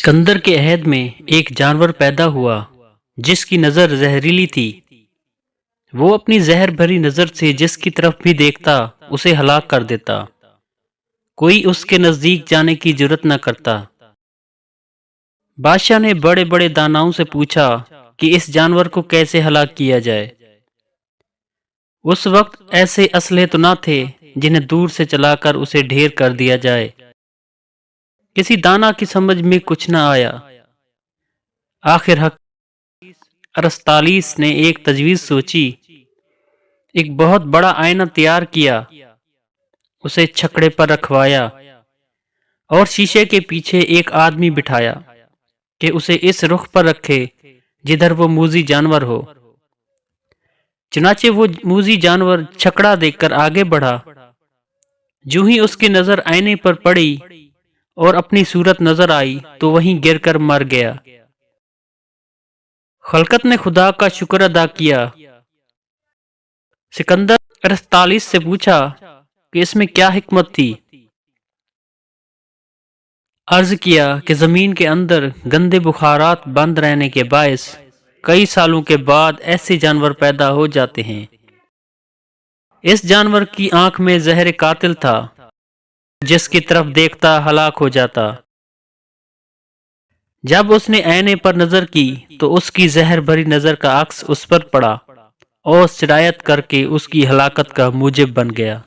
سکندر کے عہد میں ایک جانور پیدا ہوا جس کی نظر زہریلی تھی۔ وہ اپنی زہر بھری نظر سے جس کی طرف بھی دیکھتا اسے ہلاک کر دیتا۔ کوئی اس کے نزدیک جانے کی جرات نہ کرتا۔ بادشاہ نے بڑے بڑے داناؤں سے پوچھا کہ اس جانور کو کیسے ہلاک کیا جائے۔ اس وقت ایسے اسلحے تو نہ تھے جنہیں دور سے چلا کر اسے ڈھیر کر دیا جائے۔ کسی دانا کی سمجھ میں کچھ نہ آیا۔ آخر ارسطالیس نے ایک تجویز سوچی۔ ایک بہت بڑا آئینہ تیار کیا، اسے چھکڑے پر رکھوایا اور شیشے کے پیچھے ایک آدمی بٹھایا کہ اسے اس رخ پر رکھے جدھر وہ موذی جانور ہو۔ چنانچہ وہ موذی جانور چھکڑا دیکھ کر آگے بڑھا۔ جو ہی اس کی نظر آئینے پر پڑی اور اپنی صورت نظر آئی تو وہیں گر کر مر گیا۔ خلقت نے خدا کا شکر ادا کیا۔ سکندر ارسطالیس سے پوچھا کہ اس میں کیا حکمت تھی؟ عرض کیا کہ زمین کے اندر گندے بخارات بند رہنے کے باعث کئی سالوں کے بعد ایسے جانور پیدا ہو جاتے ہیں۔ اس جانور کی آنکھ میں زہر قاتل تھا، جس کی طرف دیکھتا ہلاک ہو جاتا۔ جب اس نے آئینے پر نظر کی تو اس کی زہر بھری نظر کا عکس اس پر پڑا اور سرایت کر کے اس کی ہلاکت کا موجب بن گیا۔